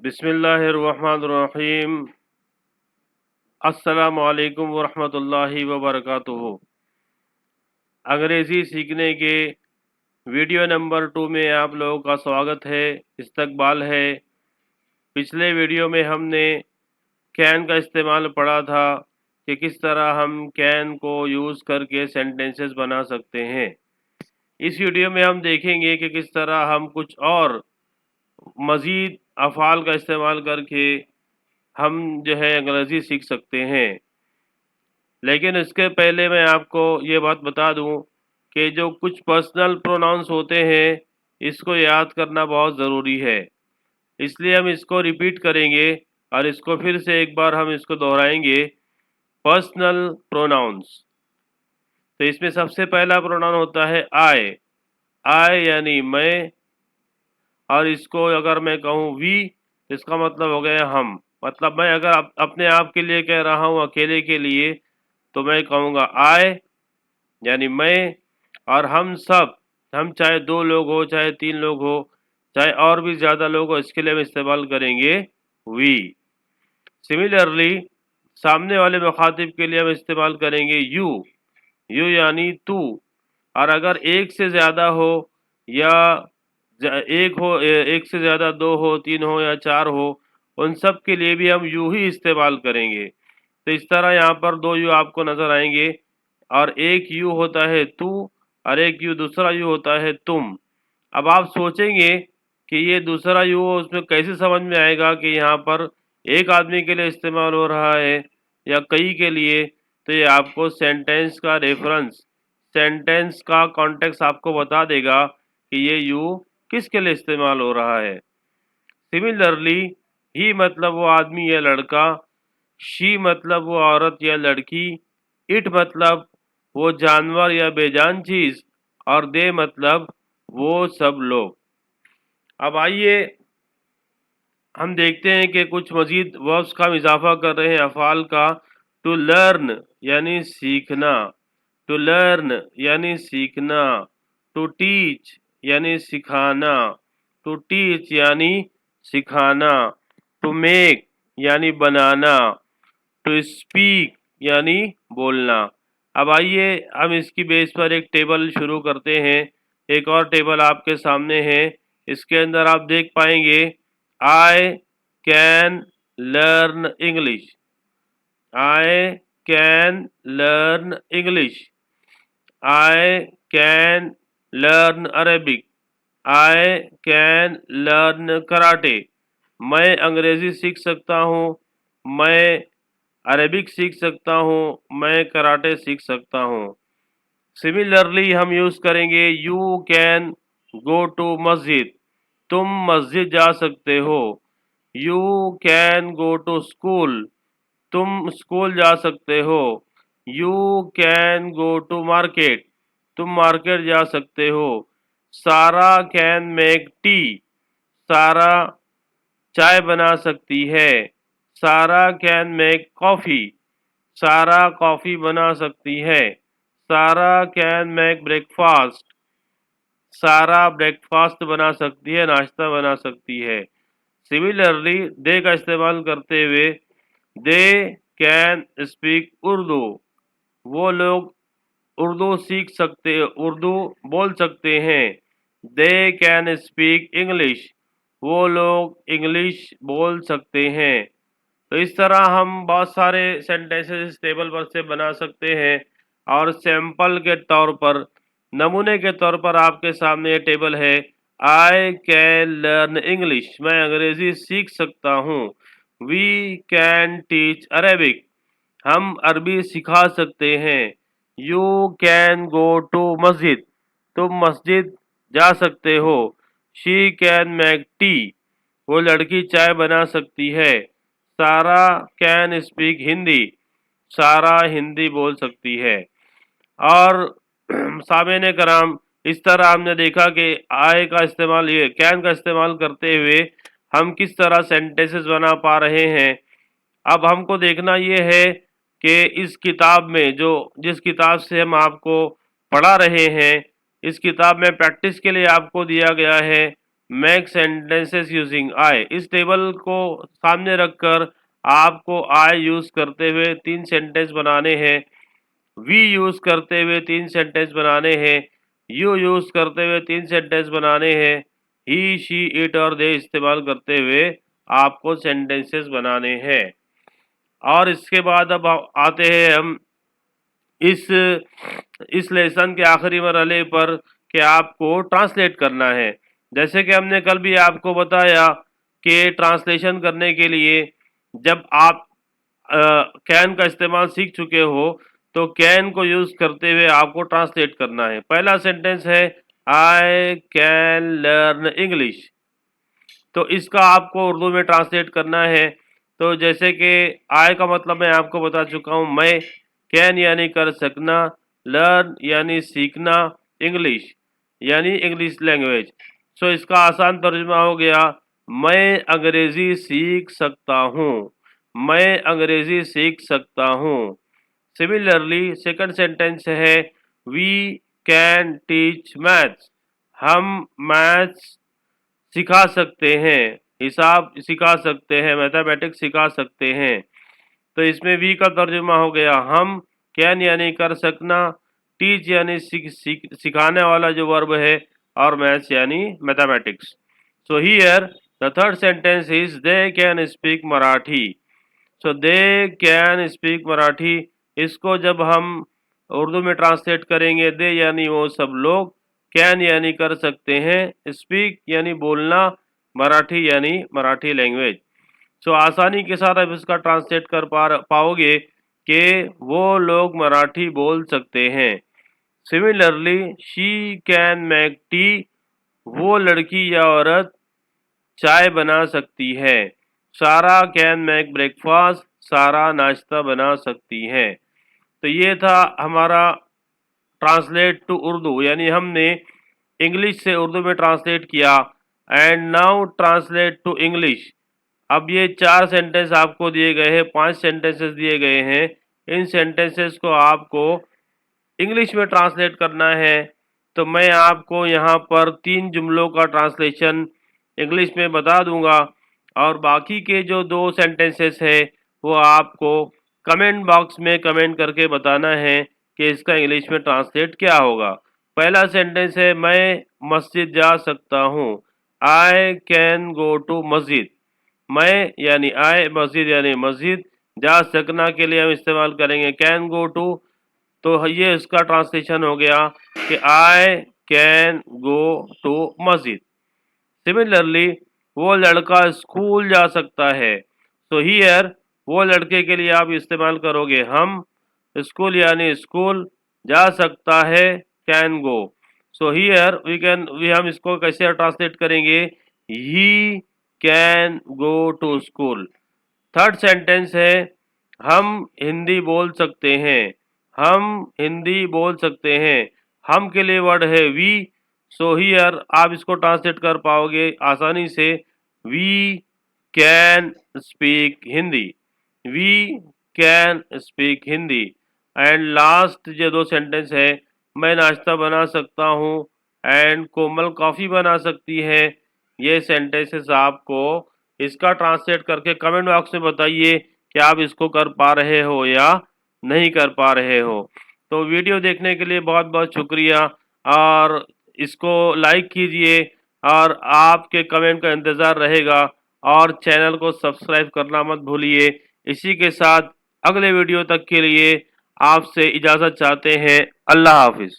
बिस्मिल्लाहिर्रहमानिर्रहीम। अस्सलामु अलैकुम वरहमतुल्लाहि वबरकातुहू। अंग्रेज़ी सीखने के वीडियो नंबर 2 में आप लोगों का स्वागत है, इस्तकबाल है। पिछले वीडियो में हमने कैन का इस्तेमाल पढ़ा था कि किस तरह हम कैन को यूज़ करके सेंटेंसेस बना सकते हैं। इस वीडियो में हम देखेंगे कि किस तरह हम कुछ और मज़ीद अफ़ाल का इस्तेमाल करके हम जो है अंग्रेज़ी सीख सकते हैं। लेकिन इसके पहले मैं आपको ये बात बता दूं कि जो कुछ पर्सनल प्रोनाउंस होते हैं इसको याद करना बहुत ज़रूरी है। इसलिए हम इसको रिपीट करेंगे और इसको फिर से एक बार हम इसको दोहराएंगे। पर्सनल प्रोनाउंस, तो इसमें सबसे पहला प्रोनाउन होता है आई। आई यानी मैं, और इसको अगर मैं कहूँ वी, इसका मतलब हो गया हम। मतलब मैं अगर अपने आप के लिए कह रहा हूँ, अकेले के लिए, तो मैं कहूँगा आई यानी मैं। और हम सब, हम चाहे 2 लोग हो, चाहे 3 लोग हो, चाहे और भी ज़्यादा लोग हो, इसके लिए हम इस्तेमाल करेंगे वी। सिमिलरली सामने वाले मुखातिब के लिए हम इस्तेमाल करेंगे यू। यू यानी तू। और अगर एक से ज़्यादा हो या एक हो, एक से ज़्यादा 2 हो, 3 हो या 4 हो, उन सब के लिए भी हम यू ही इस्तेमाल करेंगे। तो इस तरह यहाँ पर 2 यू आपको नज़र आएंगे, और एक यू होता है तू और एक यू दूसरा यू होता है तुम। अब आप सोचेंगे कि ये दूसरा यू उसमें कैसे समझ में आएगा कि यहाँ पर एक आदमी के लिए इस्तेमाल हो रहा है या कई के लिए। तो ये आपको सेंटेंस का रेफरेंस, सेंटेंस का कॉन्टेक्स्ट आपको बता देगा कि ये यू किसके लिए इस्तेमाल हो रहा है। सिमिलरली ही मतलब वो आदमी या लड़का, शी मतलब वो औरत या लड़की, इट मतलब वो जानवर या बेजान चीज़, और दे मतलब वो सब लोग। अब आइए हम देखते हैं कि कुछ मज़ीद वर्ब्स का हम इजाफा कर रहे हैं, अफ़ाल का। टू लर्न यानी सीखना, टू लर्न यानी सीखना। टू टीच यानी सिखाना, टू टीच यानी सिखाना। टू मेक यानी बनाना, टू स्पीक यानी बोलना। अब आइए हम इसकी बेस पर एक टेबल शुरू करते हैं। एक और टेबल आपके सामने है। इसके अंदर आप देख पाएंगे I can learn English, I can learn English, I can learn Arabic, I can learn karate. मैं अंग्रेज़ी सीख सकता हूँ, मैं अरेबिक सीख सकता हूँ, मैं कराटे सीख सकता हूँ। सिमिलरली हम यूज़ करेंगे यू कैन गो टू मस्जिद, तुम मस्जिद जा सकते हो। You can go to school, तुम स्कूल जा सकते हो। You can go to market, तुम मार्केट जा सकते हो। सारा कैन मेक टी, सारा चाय बना सकती है। सारा कैन मेक कॉफ़ी, सारा कॉफ़ी बना सकती है। सारा कैन मेक ब्रेकफास्ट, सारा ब्रेकफास्ट बना सकती है, नाश्ता बना सकती है। सिमिलरली दे का इस्तेमाल करते हुए, दे कैन स्पीक उर्दू, वो लोग उर्दू सीख सकते, उर्दू बोल सकते हैं। दे कैन स्पीक इंग्लिश, वो लोग इंग्लिश बोल सकते हैं। तो इस तरह हम बहुत सारे सेंटेंसेस इस टेबल पर से बना सकते हैं। और सैंपल के तौर पर, नमूने के तौर पर आपके सामने ये टेबल है। आई कैन लर्न इंग्लिश, मैं अंग्रेज़ी सीख सकता हूँ। वी कैन टीच अरेबिक, हम अरबी सिखा सकते हैं। यू कैन गो टू मस्जिद, तुम मस्जिद जा सकते हो। शी कैन मेक टी, वो लड़की चाय बना सकती है। सारा कैन स्पीक हिंदी, सारा हिंदी बोल सकती है। और सामने कराम, इस तरह हमने देखा कि आय का इस्तेमाल, ये कैन का इस्तेमाल करते हुए हम किस तरह सेंटेंसेस बना पा रहे हैं। अब हमको देखना ये है कि इस किताब में, जो जिस किताब से हम आपको पढ़ा रहे हैं, इस किताब में प्रैक्टिस के लिए आपको दिया गया है मेक सेंटेंसेस यूजिंग आई। इस टेबल को सामने रखकर आपको आई यूज करते हुए 3 सेंटेंस बनाने हैं, वी यूज करते हुए 3 सेंटेंस बनाने हैं, यू यूज करते हुए 3 सेंटेंस बनाने हैं, ही, शी, इट और दे इस्तेमाल करते हुए आपको सेंटेंसेस बनाने हैं। और इसके बाद अब आते हैं हम इस लेसन के आखिरी मरहले पर कि आपको ट्रांसलेट करना है। जैसे कि हमने कल भी आपको बताया कि ट्रांसलेशन करने के लिए जब आप कैन का इस्तेमाल सीख चुके हो तो कैन को यूज करते हुए आपको ट्रांसलेट करना है। पहला सेंटेंस है आई कैन लर्न इंग्लिश, तो इसका आपको उर्दू में ट्रांसलेट करना है। तो जैसे कि आई का मतलब मैं आपको बता चुका हूँ, मैं, कैन यानी कर सकना, लर्न यानी सीखना, इंग्लिश यानी इंग्लिश लैंग्वेज। सो इसका आसान तर्जुमा हो गया, मैं अंग्रेजी सीख सकता हूँ, मैं अंग्रेजी सीख सकता हूँ। सिमिलरली सेकंड सेंटेंस है वी कैन टीच मैथ्स, हम मैथ्स सिखा सकते हैं, हिसाब सिखा सकते हैं, मैथमेटिक्स सिखा सकते हैं। तो इसमें वी का तर्जुमा हो गया हम, कैन यानी कर सकना, टीच यानी सिखाने वाला जो वर्ब है, और मैथ्स यानी mathematics. So here the third sentence is they can speak Marathi. So they can speak Marathi, इसको जब हम उर्दू में ट्रांसलेट करेंगे, दे यानी वो सब लोग, कैन यानी कर सकते हैं, स्पीक यानी बोलना, मराठी यानी मराठी लैंग्वेज। सो आसानी के साथ आप इसका ट्रांसलेट कर पाओगे कि वो लोग मराठी बोल सकते हैं। Similarly she can make tea, वो लड़की या औरत चाय बना सकती है। सारा कैन मेक ब्रेकफास्ट, सारा नाश्ता बना सकती है। तो ये था हमारा ट्रांसलेट टू उर्दू, यानी हमने इंग्लिश से उर्दू में ट्रांसलेट किया। And now translate to English. अब ये 4 सेंटेंस आपको दिए गए हैं, 5 सेंटेंसेस दिए गए हैं। इन सेंटेंसेस को आपको इंग्लिश में ट्रांसलेट करना है। तो मैं आपको यहाँ पर 3 जुमलों का ट्रांसलेशन इंग्लिश में बता दूंगा, और बाकी के जो 2 सेंटेंसेस है वो आपको कमेंट बॉक्स में कमेंट करके बताना है कि इसका इंग्लिश में ट्रांसलेट क्या होगा। पहला सेंटेंस है मैं मस्जिद जा सकता हूँ, आई कैन गो टू मस्जिद। मैं यानी आई, मस्जिद यानी मस्जिद, जा सकना के लिए हम इस्तेमाल करेंगे कैन गो टू। तो ये इसका ट्रांसलेशन हो गया कि आई कैन गो टू मस्जिद। सिमिलरली वो लड़का स्कूल जा सकता है। सो हियर वो लड़के के लिए आप इस्तेमाल करोगे हम, स्कूल यानी स्कूल, जा सकता है कैन गो। सो हियर हम इसको कैसे ट्रांसलेट करेंगे, he can go to school. Third sentence है हम हिंदी बोल सकते हैं, हम हिंदी बोल सकते हैं। हम के लिए वर्ड है वी। सो हियर आप इसको ट्रांसलेट कर पाओगे आसानी से, we can speak Hindi, we can speak Hindi. And last जो 2 सेंटेंस है, मैं नाश्ता बना सकता हूँ एंड कोमल कॉफ़ी बना सकती है। ये सेंटेंसेस आपको इसका ट्रांसलेट करके कमेंट बॉक्स में बताइए कि आप इसको कर पा रहे हो या नहीं कर पा रहे हो। तो वीडियो देखने के लिए बहुत बहुत शुक्रिया, और इसको लाइक कीजिए, और आपके कमेंट का इंतज़ार रहेगा, और चैनल को सब्सक्राइब करना मत भूलिए। इसी के साथ अगले वीडियो तक के लिए आपसे इजाज़त चाहते हैं। अल्लाह हाफिज़।